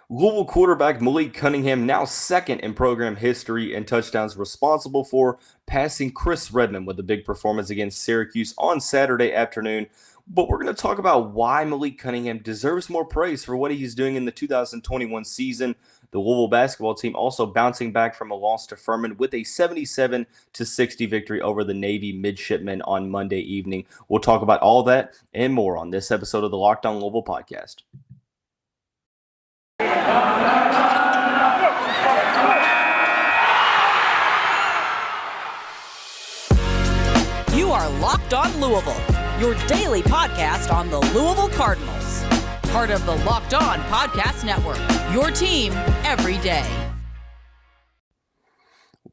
Louisville quarterback Malik Cunningham, now second in program history in touchdowns, responsible for passing Chris Redman with a big performance against Syracuse on Saturday afternoon. But we're going to talk about why Malik Cunningham deserves more praise for what he's doing in the 2021 season. The Louisville basketball team also bouncing back from a loss to Furman with a 77-60 victory over the Navy Midshipmen on Monday evening. We'll talk about all that and more on this episode of the Locked On Louisville podcast. You are Locked On Louisville, your daily podcast on the Louisville Cardinals. Part of the Locked On Podcast Network, your team every day.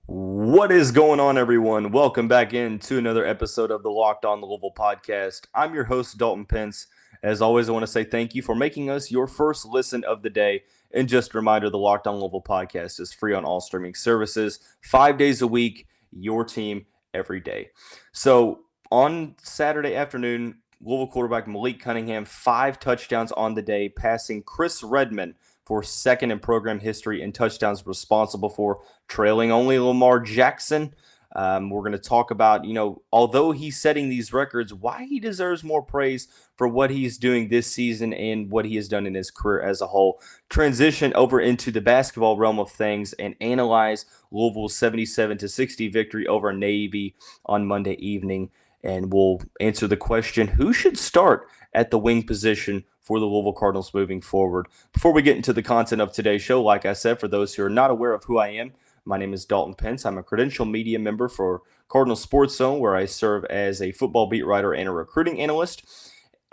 What is going on, everyone? Welcome back into another episode of the Locked On Louisville podcast. I'm your host, Dalton Pence. As always, I want to say thank you for making us your first listen of the day. And just a reminder, the Locked On Louisville podcast is free on all streaming services, 5 days a week, your team every day. So on Saturday afternoon, Louisville quarterback Malik Cunningham, 5 touchdowns on the day, passing Chris Redman for second in program history in touchdowns, responsible for trailing only Lamar Jackson. We're going to talk about, although he's setting these records, why he deserves more praise for what he's doing this season and what he has done in his career as a whole. Transition over into the basketball realm of things and analyze Louisville's 77-60 victory over Navy on Monday evening. And we'll answer the question, who should start at the wing position for the Louisville Cardinals moving forward? Before we get into the content of today's show, like I said, for those who are not aware of who I am, my name is Dalton Pence. I'm a credential media member for Cardinal Sports Zone, where I serve as a football beat writer and a recruiting analyst.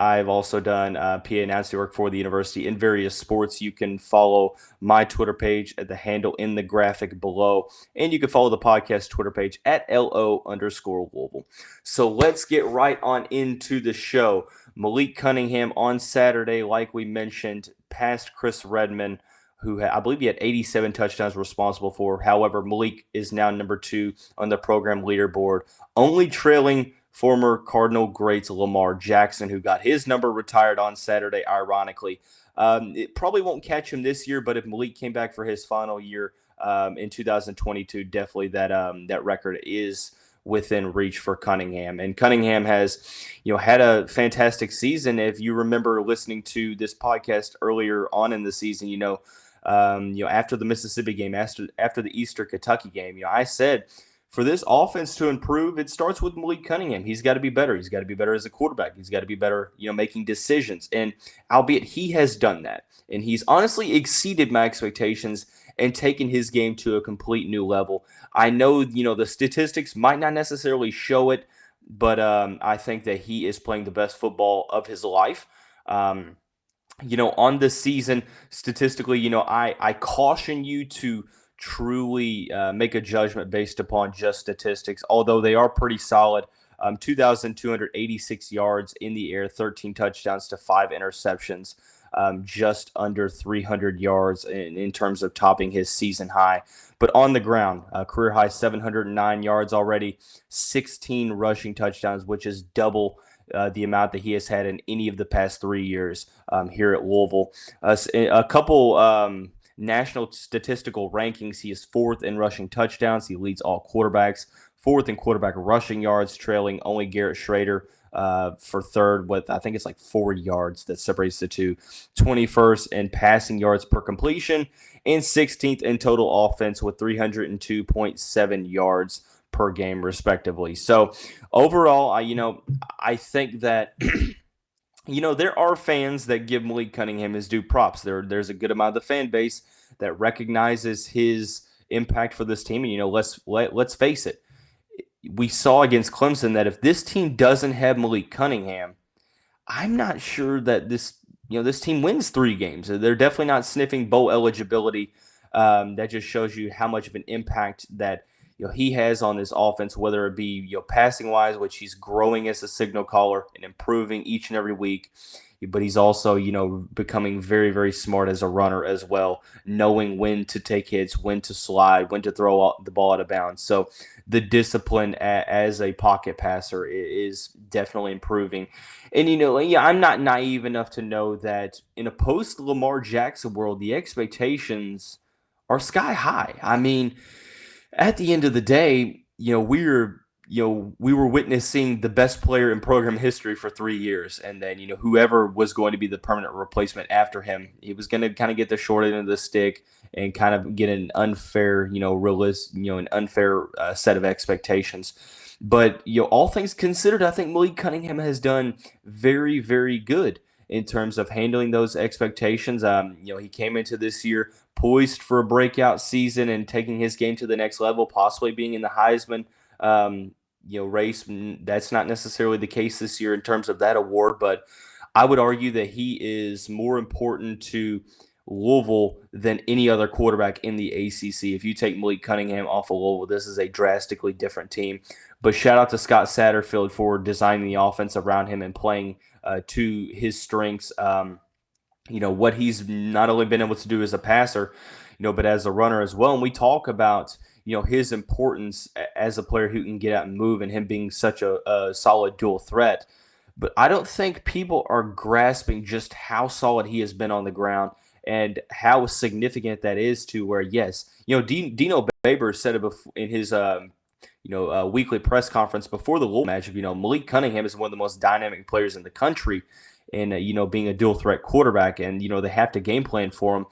I've also done PA announcing work for the university in various sports. You can follow my Twitter page at the handle in the graphic below, and you can follow the podcast Twitter page at LO_Louisville. So let's get right on into the show. Malik Cunningham on Saturday, like we mentioned, passed Chris Redman, who I believe he had 87 touchdowns responsible for. However, Malik is now number 2 on the program leaderboard, only trailing former Cardinal great Lamar Jackson, who got his number retired on Saturday, ironically. It probably won't catch him this year, but if Malik came back for his final year in 2022, definitely that record is within reach for Cunningham. And Cunningham has, had a fantastic season. If you remember listening to this podcast earlier on in the season, after the Mississippi game, after the Eastern Kentucky game, I said, for this offense to improve, it starts with Malik Cunningham. He's got to be better. He's got to be better as a quarterback. He's got to be better, making decisions. And albeit he has done that, and he's honestly exceeded my expectations and taken his game to a complete new level. I know, the statistics might not necessarily show it, but I think that he is playing the best football of his life. On this season, statistically, I caution you to truly make a judgment based upon just statistics, although they are pretty solid. 2,286 yards in the air, 13 touchdowns to 5 interceptions, just under 300 yards in terms of topping his season high. But on the ground, career high 709 yards already, 16 rushing touchdowns, which is double the amount that he has had in any of the past 3 years here at Louisville. A couple national statistical rankings, he is 4th in rushing touchdowns. He leads all quarterbacks, 4th in quarterback rushing yards, trailing only Garrett Schrader for 3rd with, I think it's like 4 yards that separates the two. 21st in passing yards per completion and 16th in total offense with 302.7 yards per game, respectively. So overall, I think that there are fans that give Malik Cunningham his due props. There's a good amount of the fan base that recognizes his impact for this team. And, let's face it. We saw against Clemson that if this team doesn't have Malik Cunningham, I'm not sure that this team wins 3 games. They're definitely not sniffing bowl eligibility. That just shows you how much of an impact that he has on this offense, whether it be passing wise, which he's growing as a signal caller and improving each and every week. but he's also, becoming very, very smart as a runner as well, knowing when to take hits, when to slide, when to throw the ball out of bounds. So the discipline as a pocket passer is definitely improving. And, I'm not naive enough to know that in a post-Lamar Jackson world, the expectations are sky high. I mean, at the end of the day, we were witnessing the best player in program history for 3 years, and then whoever was going to be the permanent replacement after him, he was going to kind of get the short end of the stick and kind of get an unfair, an unfair set of expectations. But all things considered, I think Malik Cunningham has done very, very good in terms of handling those expectations. He came into this year poised for a breakout season and taking his game to the next level, possibly being in the Heisman race. That's not necessarily the case this year in terms of that award, but I would argue that he is more important to Louisville than any other quarterback in the ACC. If you take Malik Cunningham off of Louisville, this is a drastically different team. But shout out to Scott Satterfield for designing the offense around him and playing to his strengths. What he's not only been able to do as a passer, but as a runner as well. And we talk about, his importance as a player who can get out and move and him being such a solid dual threat. But I don't think people are grasping just how solid he has been on the ground and how significant that is to where, yes, Dino Baber said it in his weekly press conference before the Louisville matchup. Malik Cunningham is one of the most dynamic players in the country, and being a dual threat quarterback, and they have to game plan for him.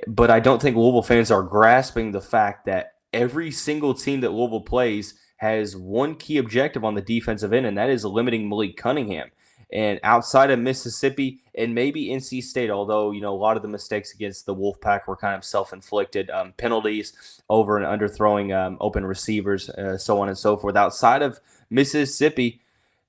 But I don't think Louisville fans are grasping the fact that every single team that Louisville plays has one key objective on the defensive end, and that is limiting Malik Cunningham. And outside of Mississippi and maybe NC State, although, a lot of the mistakes against the Wolfpack were kind of self-inflicted, penalties, over and underthrowing open receivers, so on and so forth. Outside of Mississippi,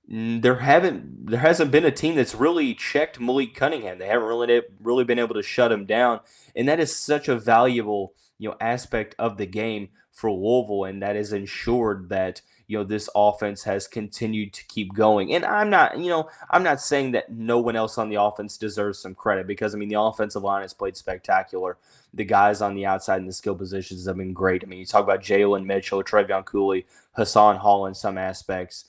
there hasn't been a team that's really checked Malik Cunningham. They haven't really been able to shut him down, and that is such a valuable aspect of the game for Louisville, and that has ensured that this offense has continued to keep going. And I'm not saying that no one else on the offense deserves some credit, because the offensive line has played spectacular. The guys on the outside in the skill positions have been great. You talk about Jae'Lyn Mitchell, Trevion Cooley, Hassan Hall in some aspects.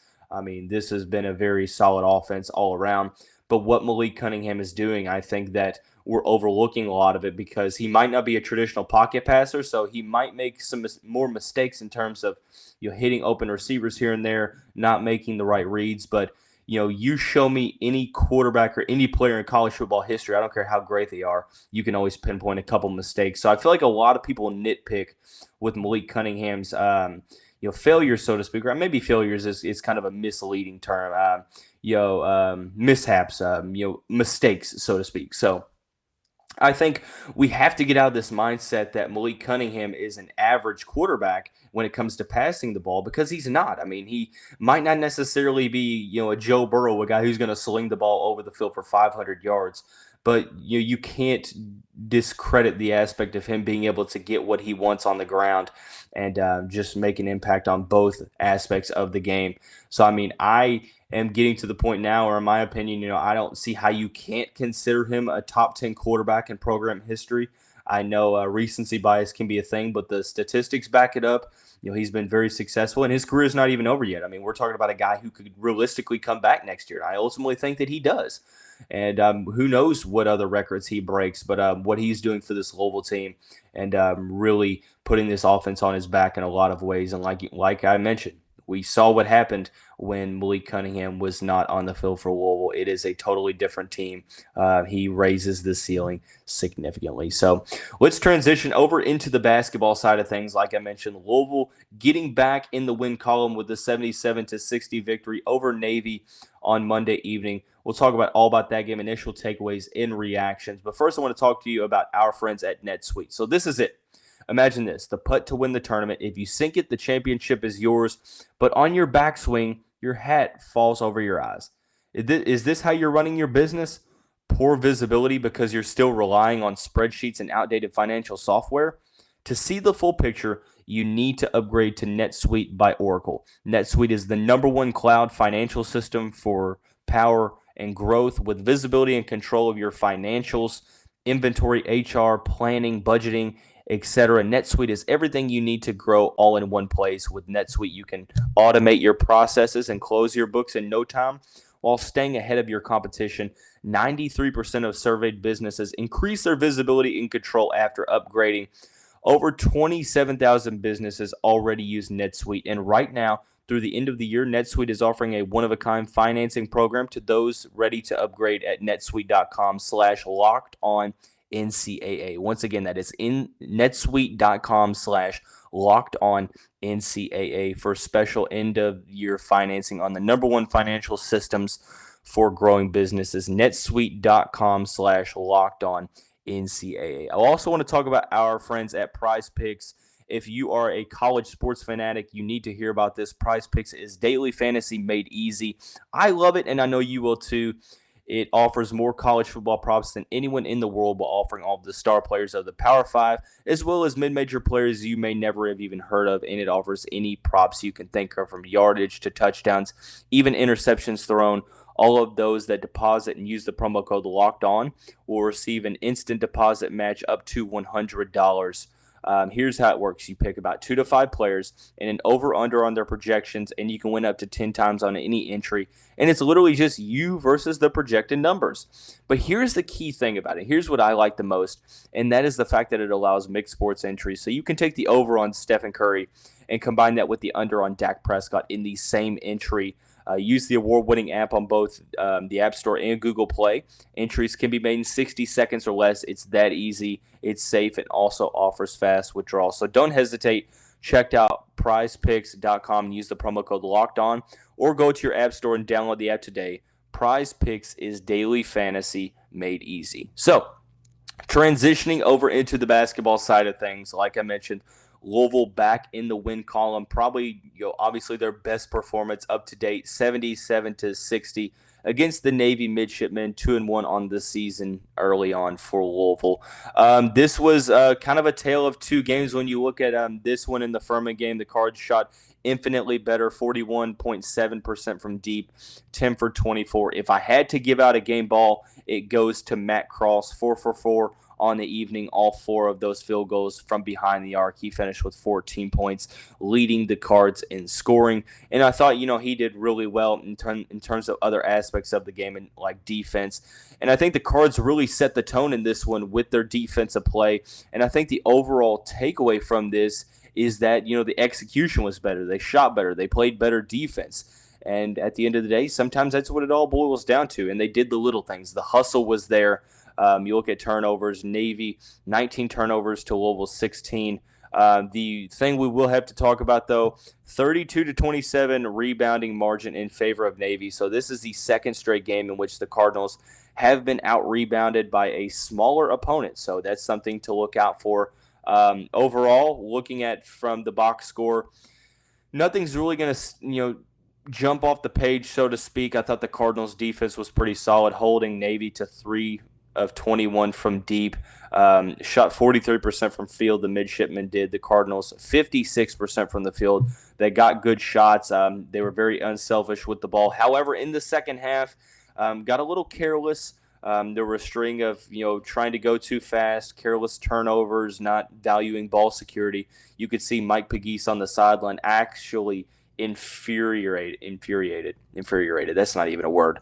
This has been a very solid offense all around. But what Malik Cunningham is doing, I think that we're overlooking a lot of it because he might not be a traditional pocket passer, so he might make some more mistakes in terms of hitting open receivers here and there, not making the right reads. But you show me any quarterback or any player in college football history, I don't care how great they are, you can always pinpoint a couple mistakes. So I feel like a lot of people nitpick with Malik Cunningham's failures, so to speak, or maybe failures is kind of a misleading term. Mishaps, mistakes, so to speak. So I think we have to get out of this mindset that Malik Cunningham is an average quarterback when it comes to passing the ball, because he's not. He might not necessarily be, a Joe Burrow, a guy who's going to sling the ball over the field for 500 yards. But you can't discredit the aspect of him being able to get what he wants on the ground and just make an impact on both aspects of the game. So, I am getting to the point now where, in my opinion, I don't see how you can't consider him a top 10 quarterback in program history. I know recency bias can be a thing, but the statistics back it up. He's been very successful, and his career is not even over yet. We're talking about a guy who could realistically come back next year. I ultimately think that he does. And who knows what other records he breaks, but what he's doing for this Louisville team and really putting this offense on his back in a lot of ways. And like I mentioned, we saw what happened when Malik Cunningham was not on the field for Louisville. It is a totally different team. He raises the ceiling significantly. So let's transition over into the basketball side of things. Like I mentioned, Louisville getting back in the win column with the 77-60 victory over Navy on Monday evening. We'll talk all about that game, initial takeaways and reactions. But first, I want to talk to you about our friends at NetSuite. So this is it. Imagine this, the putt to win the tournament. If you sink it, the championship is yours. But on your backswing, your hat falls over your eyes. Is this how you're running your business? Poor visibility because you're still relying on spreadsheets and outdated financial software? To see the full picture, you need to upgrade to NetSuite by Oracle. NetSuite is the #1 cloud financial system for power and growth with visibility and control of your financials, inventory, HR, planning, budgeting, etc. NetSuite is everything you need to grow all in one place. With NetSuite, you can automate your processes and close your books in no time while staying ahead of your competition. 93% of surveyed businesses increase their visibility and control after upgrading. Over 27,000 businesses already use NetSuite, and right now, through the end of the year, NetSuite is offering a one-of-a-kind financing program to those ready to upgrade at netsuite.com/lockedonNCAA. Once again, that is in netsuite.com/lockedonNCAA for special end-of-year financing on the number one financial systems for growing businesses. netsuite.com/lockedonNCAA. I also want to talk about our friends at PrizePicks. If you are a college sports fanatic, you need to hear about this. PrizePicks is daily fantasy made easy. I love it, and I know you will too. It offers more college football props than anyone in the world, while offering all of the star players of the Power 5, as well as mid-major players you may never have even heard of, and it offers any props you can think of, from yardage to touchdowns, even interceptions thrown. All of those that deposit and use the promo code LOCKEDON will receive an instant deposit match up to $100. Here's how it works. You pick about 2 to 5 players and an over-under on their projections, and you can win up to 10 times on any entry. And it's literally just you versus the projected numbers. But here's the key thing about it. Here's what I like the most, and that is the fact that it allows mixed sports entries. So you can take the over on Stephen Curry and combine that with the under on Dak Prescott in the same entry. Use the award-winning app on both the App Store and Google Play. Entries can be made in 60 seconds or less. It's that easy. It's safe and also offers fast withdrawals. So don't hesitate. Check out prizepicks.com and use the promo code LOCKEDON, or go to your App Store and download the app today. PrizePicks is daily fantasy made easy. So transitioning over into the basketball side of things, like I mentioned, Louisville back in the win column. Probably, obviously their best performance up to date, 77-60 against the Navy Midshipmen, 2-1 on the season early on for Louisville. This was kind of a tale of two games when you look at this one in the Furman game. The Cards shot infinitely better, 41.7% from deep, 10 for 24. If I had to give out a game ball, it goes to Matt Cross, 4 for 4 on the evening, all 4 of those field goals from behind the arc. He finished with 14 points, leading the Cards in scoring. And I thought, he did really well in terms of other aspects of the game, and like defense. And I think the Cards really set the tone in this one with their defensive play. And I think the overall takeaway from this is that, the execution was better. They shot better. They played better defense. And at the end of the day, sometimes that's what it all boils down to. And they did the little things. The hustle was there. You look at turnovers, Navy, 19 turnovers to Louisville, 16. The thing we will have to talk about, though, 32-27 rebounding margin in favor of Navy. So this is the second straight game in which the Cardinals have been out-rebounded by a smaller opponent. So that's something to look out for. Overall, looking at from the box score, nothing's really going to, jump off the page, so to speak. I thought the Cardinals' defense was pretty solid, holding Navy to 3 of 21 from deep. Shot 43% from field, the Midshipmen did. The Cardinals 56% from the field. They got good shots. They were very unselfish with the ball. However, in the second half, got a little careless. There were a string of, trying to go too fast, careless turnovers, not valuing ball security. You could see Mike Pegues on the sideline actually infuriated. That's not even a word.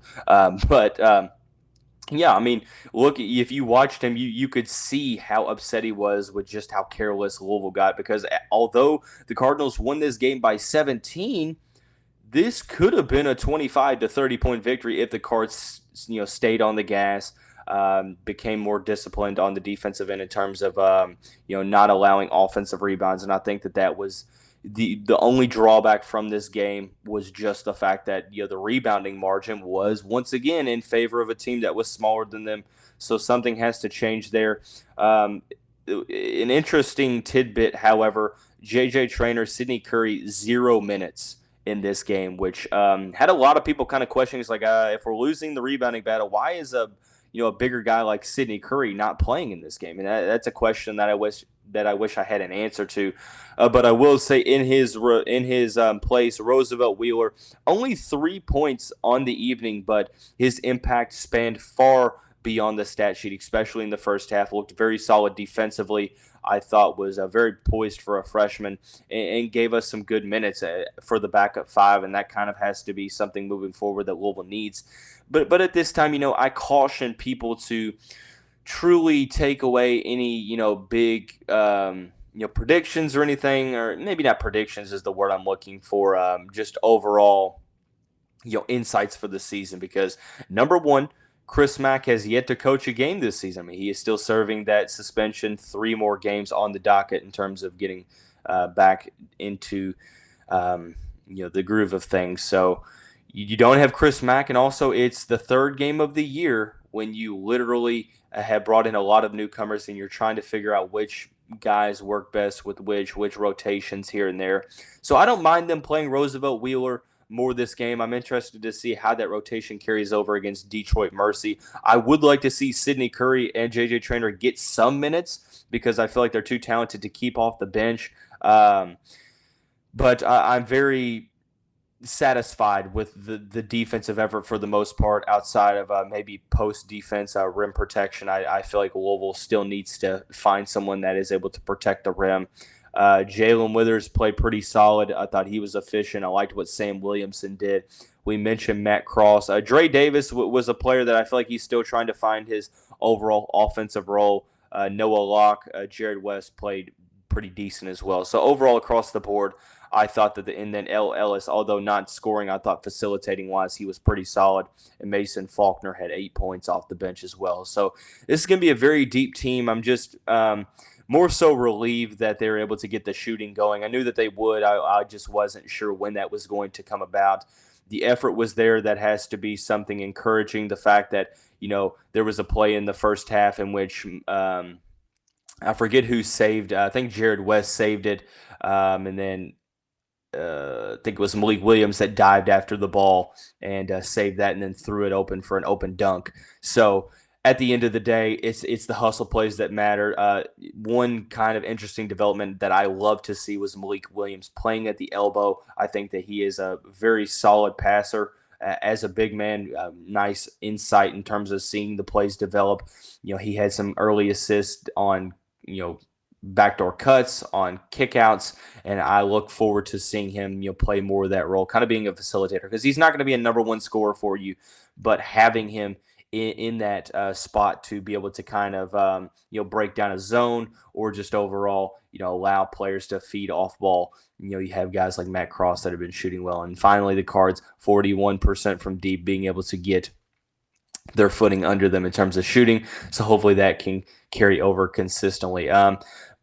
Yeah, I mean, look, if you watched him, you could see how upset he was with just how careless Louisville got, because although the Cardinals won this game by 17, this could have been a 25 to 30 point victory if the Cards, stayed on the gas, became more disciplined on the defensive end in terms of, not allowing offensive rebounds. And I think that was the only drawback from this game was just the fact that the rebounding margin was once again in favor of a team that was smaller than them. So something has to change there. An interesting tidbit, however, J.J. Traynor, Sidney Curry, 0 minutes in this game, which had a lot of people kind of questioning. It's like, if we're losing the rebounding battle, why is a a bigger guy like Sidney Curry not playing in this game? And that's a question that I wish I had an answer to. But I will say in his place, Roosevelt Wheeler, only 3 points on the evening, but his impact spanned far beyond the stat sheet, especially in the first half. Looked very solid defensively. I thought was very poised for a freshman and gave us some good minutes for the backup five, and that kind of has to be something moving forward that Louisville needs. But at this time, I caution people to truly take away any, big, predictions or anything, or maybe not predictions is the word I'm looking for, just overall, insights for the season, because number one, Chris Mack has yet to coach a game this season. I mean, he is still serving that suspension, 3 more games on the docket in terms of getting back into, the groove of things. So you don't have Chris Mack, and also it's the 3rd game of the year when you literally have brought in a lot of newcomers and you're trying to figure out which guys work best with which rotations here and there. So I don't mind them playing Roosevelt Wheeler more this game. I'm interested to see how that rotation carries over against Detroit Mercy. I would like to see Sidney Curry and J.J. Traynor get some minutes because I feel like they're too talented to keep off the bench. But I'm very satisfied with the defensive effort for the most part, outside of maybe post-defense rim protection. I feel like Louisville still needs to find someone that is able to protect the rim. Jae'Lyn Withers played pretty solid. I thought he was efficient. I liked what Sam Williamson did. We mentioned Matt Cross. Dre Davis was a player that I feel like he's still trying to find his overall offensive role. Noah Locke, Jared West played pretty decent as well. So overall across the board, I thought that and then L. Ellis, although not scoring, I thought facilitating-wise he was pretty solid. And Mason Faulkner had 8 points off the bench as well. So this is going to be a very deep team. I'm just more so relieved that they were able to get the shooting going. I knew that they would. I just wasn't sure when that was going to come about. The effort was there. That has to be something encouraging. The fact that, there was a play in the first half in which I forget who saved. I think Jared West saved it. And then I think it was Malik Williams that dived after the ball and saved that and then threw it open for an open dunk. So at the end of the day, it's the hustle plays that matter. One kind of interesting development that I love to see was Malik Williams playing at the elbow. I think that he is a very solid passer. As a big man, nice insight in terms of seeing the plays develop. He had some early assists on, backdoor cuts, on kickouts, and I look forward to seeing him, play more of that role, kind of being a facilitator, because he's not going to be a number one scorer for you, but having him in that spot to be able to kind of, break down a zone or just overall, allow players to feed off ball. You have guys like Matt Cross that have been shooting well. And finally, the Cards, 41% from deep, being able to get their footing under them in terms of shooting. So hopefully that can carry over consistently.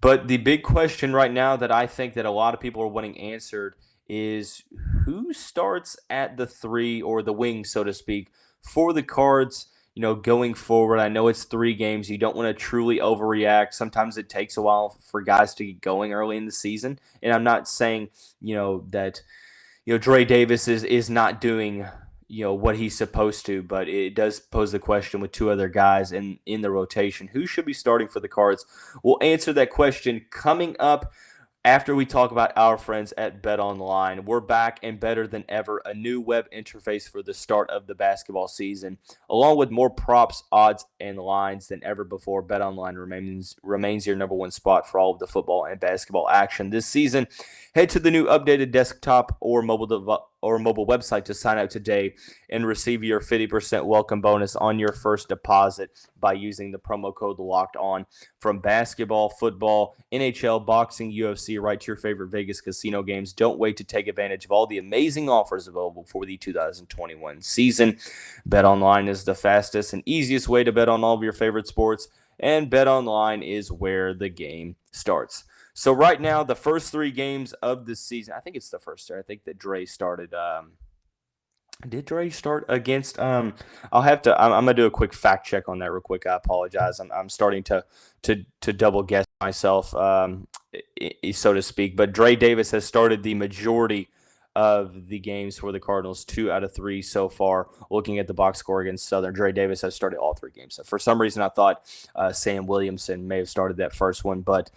But the big question right now that I think that a lot of people are wanting answered is who starts at the 3 or the wing, so to speak, for the Cards. Going forward. I know it's 3 games. You don't want to truly overreact. Sometimes it takes a while for guys to get going early in the season. And I'm not saying, that, Dre Davis is not doing, what he's supposed to, but it does pose the question with 2 other guys in the rotation. Who should be starting for the Cards? We'll answer that question coming up after we talk about our friends at BetOnline. We're back and better than ever. A new web interface for the start of the basketball season, along with more props, odds, and lines than ever before. BetOnline remains your number one spot for all of the football and basketball action this season. Head to the new updated desktop or mobile website to sign up today and receive your 50% welcome bonus on your first deposit by using the promo code Locked On. From basketball, football, NHL, boxing, UFC, right to your favorite Vegas casino games. Don't wait to take advantage of all the amazing offers available for the 2021 season. BetOnline is the fastest and easiest way to bet on all of your favorite sports, and BetOnline is where the game starts. So right now, the first 3 games of the season, I think it's the first 3. I think that Dre started. Did Dre start against? I'm gonna do a quick fact check on that real quick. I apologize. I'm starting to double guess myself, so to speak. But Dre Davis has started the majority of the games for the Cardinals, 2 out of 3 so far. Looking at the box score against Southern, Dre Davis has started all 3 games. So for some reason, I thought Sam Williamson may have started that first one, but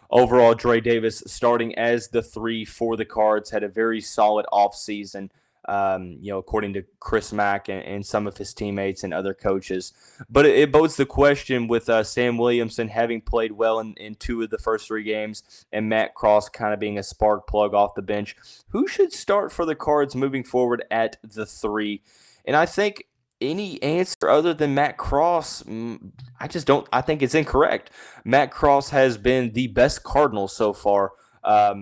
overall, Dre Davis starting as the 3 for the Cards, had a very solid offseason. According to Chris Mack and some of his teammates and other coaches. But it bodes the question with Sam Williamson having played well in 2 of the first 3 games and Matt Cross kind of being a spark plug off the bench. Who should start for the Cards moving forward at the 3? And I think any answer other than Matt Cross, I think it's incorrect. Matt Cross has been the best Cardinal so far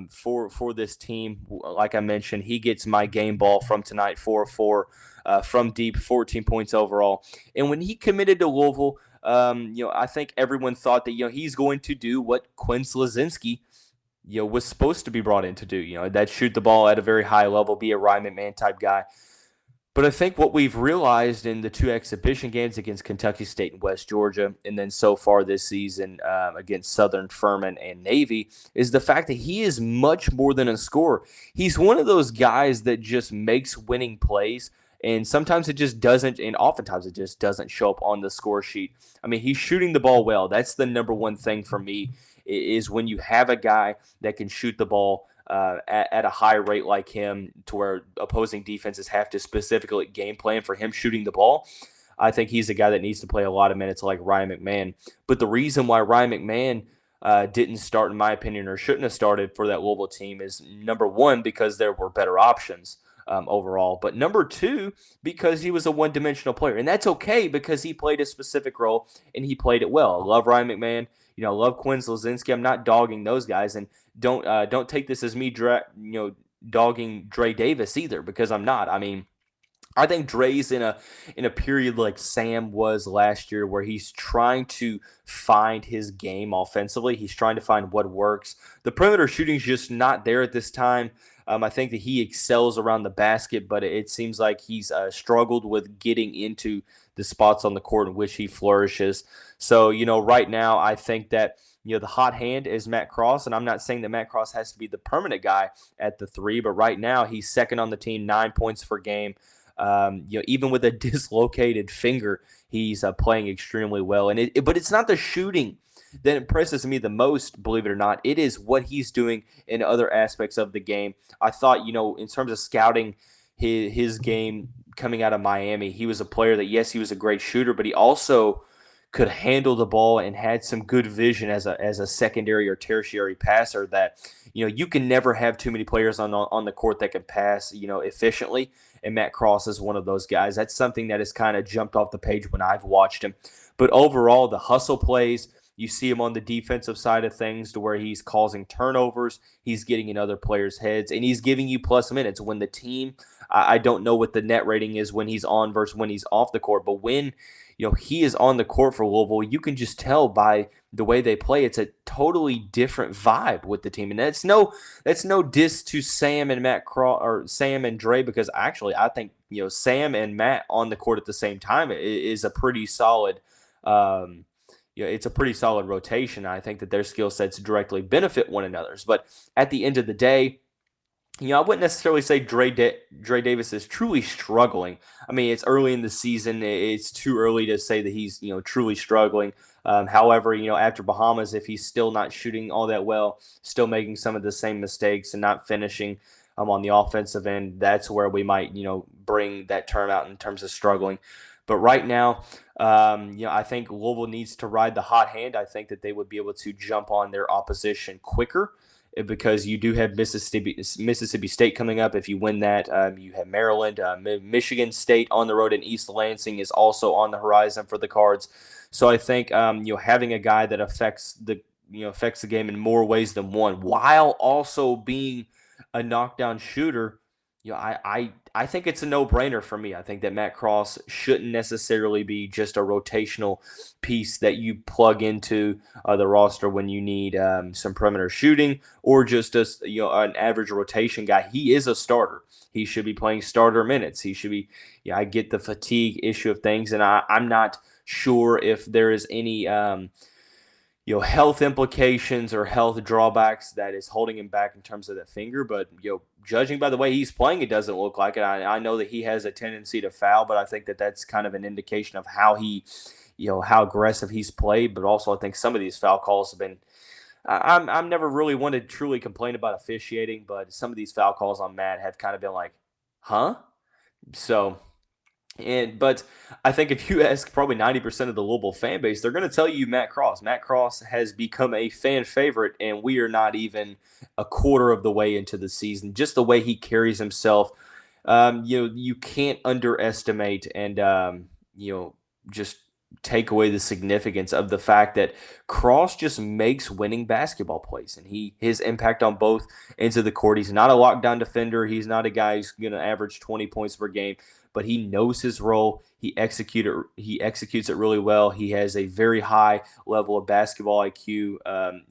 for this team. Like I mentioned, he gets my game ball from tonight, 4-4 from deep, 14 points overall. And when he committed to Louisville, I think everyone thought that he's going to do what Quinn Slazinski was supposed to be brought in to do. That shoot the ball at a very high level, be a Ryan McMahon type guy. But I think what we've realized in the 2 exhibition games against Kentucky State and West Georgia, and then so far this season against Southern, Furman, and Navy, is the fact that he is much more than a scorer. He's one of those guys that just makes winning plays, and sometimes it just doesn't, and oftentimes it just doesn't show up on the score sheet. I mean, he's shooting the ball well. That's the number one thing for me, is when you have a guy that can shoot the ball at a high rate like him, to where opposing defenses have to specifically game plan for him shooting the ball. I think he's a guy that needs to play a lot of minutes like Ryan McMahon. But the reason why Ryan McMahon didn't start, in my opinion, or shouldn't have started for that Louisville team is, number one, because there were better options overall. But number 2, because he was a one-dimensional player. And that's okay, because he played a specific role and he played it well. I love Ryan McMahon. I love Quinn Slazinski. I'm not dogging those guys, and don't take this as me dogging Dre Davis either, because I'm not. I mean, I think Dre's in a period like Sam was last year, where he's trying to find his game offensively. He's trying to find what works. The perimeter shooting is just not there at this time. I think that he excels around the basket, but it seems like he's struggled with getting into the spots on the court in which he flourishes. So, right now, I think that, the hot hand is Matt Cross, and I'm not saying that Matt Cross has to be the permanent guy at the 3, but right now he's second on the team, 9 points per game. Even with a dislocated finger, he's playing extremely well. But it's not the shooting that impresses me the most, believe it or not. It is what he's doing in other aspects of the game. I thought, in terms of scouting his game coming out of Miami, he was a player that, yes, he was a great shooter, but he also could handle the ball and had some good vision as a secondary or tertiary passer that, you can never have too many players on the court that can pass, efficiently. And Matt Cross is one of those guys. That's something that has kind of jumped off the page when I've watched him. But overall, the hustle plays, you see him on the defensive side of things, to where he's causing turnovers, he's getting in other players' heads, and he's giving you plus minutes. When the team, I don't know what the net rating is when he's on versus when he's off the court, but when he is on the court for Louisville, you can just tell by the way they play. It's a totally different vibe with the team, and that's no diss to Sam and Matt Cross, or Sam and Dre, because actually I think Sam and Matt on the court at the same time is a pretty solid. It's a pretty solid rotation. I think that their skill sets directly benefit one another's. But at the end of the day, I wouldn't necessarily say Dre Davis is truly struggling. I mean, it's early in the season. It's too early to say that he's, truly struggling. However, after Bahamas, if he's still not shooting all that well, still making some of the same mistakes and not finishing on the offensive end, that's where we might, bring that term out in terms of struggling. But right now, I think Louisville needs to ride the hot hand. I think that they would be able to jump on their opposition quicker, because you do have Mississippi State coming up. If you win that, you have Maryland. Michigan State on the road in East Lansing is also on the horizon for the Cards. So I think having a guy that affects the game in more ways than one, while also being a knockdown shooter, I think it's a no-brainer for me. I think that Matt Cross shouldn't necessarily be just a rotational piece that you plug into the roster when you need some perimeter shooting, or just an average rotation guy. He is a starter. He should be playing starter minutes. He should be. I get the fatigue issue of things, and I'm not sure if there is any health implications or health drawbacks that is holding him back in terms of that finger. But, judging by the way he's playing, it doesn't look like it. I know that he has a tendency to foul, but I think that that's kind of an indication of how he, how aggressive he's played. But also I think some of these foul calls have been I'm never really one to truly complain about officiating, but some of these foul calls on Matt have kind of been like, huh? So, but I think if you ask probably 90% of the Louisville fan base, they're going to tell you Matt Cross. Matt Cross has become a fan favorite, and we are not even a quarter of the way into the season. Just the way he carries himself, you can't underestimate and just take away the significance of the fact that Cross just makes winning basketball plays, and his impact on both ends of the court. He's not a lockdown defender. He's not a guy who's going to average 20 points per game, but he knows his role. He executes it really well. He has a very high level of basketball IQ,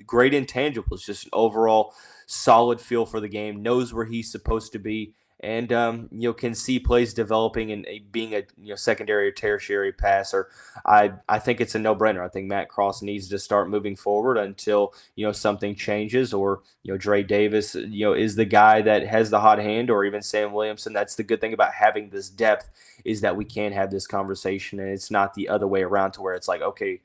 great intangibles, just an overall solid feel for the game, knows where he's supposed to be, and can see plays developing and being a secondary or tertiary passer. I think it's a no-brainer. I think Matt Cross needs to start moving forward until something changes, or Dre Davis is the guy that has the hot hand, or even Sam Williamson. That's the good thing about having this depth, is that we can have this conversation, and it's not the other way around to where it's like, okay,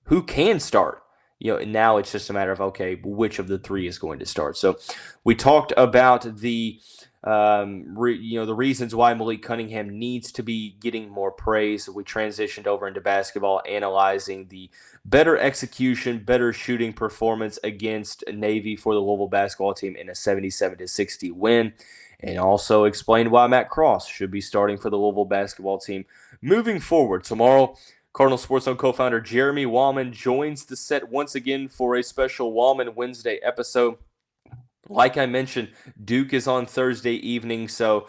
who can start? Now it's just a matter of, okay, which of the three is going to start. So we talked about the the reasons why Malik Cunningham needs to be getting more praise. We transitioned over into basketball, analyzing the better execution, better shooting performance against Navy for the Louisville basketball team in a 77-60 win, and also explained why Matt Cross should be starting for the Louisville basketball team moving forward. Tomorrow, Cardinal Sports Zone co-founder Jeremy Wallman joins the set once again for a special Wallman Wednesday episode. Like I mentioned, Duke is on Thursday evening, so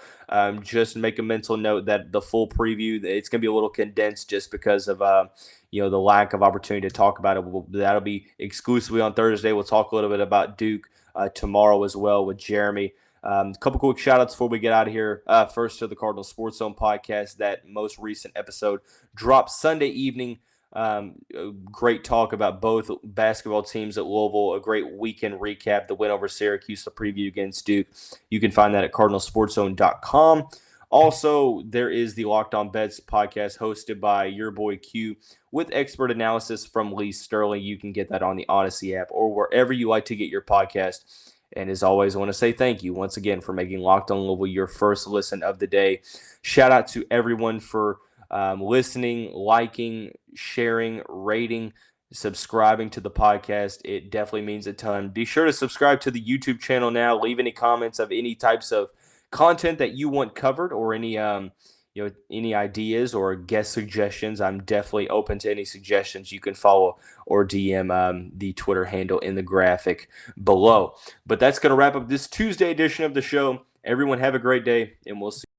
just make a mental note that the full preview, it's going to be a little condensed just because of the lack of opportunity to talk about it. That'll be exclusively on Thursday. We'll talk a little bit about Duke tomorrow as well with Jeremy. A couple quick shout-outs before we get out of here. First to the Cardinal Sports Zone podcast. That most recent episode dropped Sunday evening. Great talk about both basketball teams at Louisville, a great weekend recap, the win over Syracuse, the preview against Duke. You can find that at cardinalsportszone.com. Also, there is the Locked On Bets podcast hosted by your boy Q with expert analysis from Lee Sterling. You can get that on the Odyssey app or wherever you like to get your podcast. And as always, I want to say thank you once again for making Locked On Louisville your first listen of the day. Shout out to everyone for listening, liking, sharing, rating, subscribing to the podcast. It definitely means a ton. Be sure to subscribe to the YouTube channel now. Leave any comments of any types of content that you want covered, or any any ideas or guest suggestions. I'm definitely open to any suggestions. You can follow or DM the Twitter handle in the graphic below. But that's going to wrap up this Tuesday edition of the show. Everyone have a great day, and we'll see you.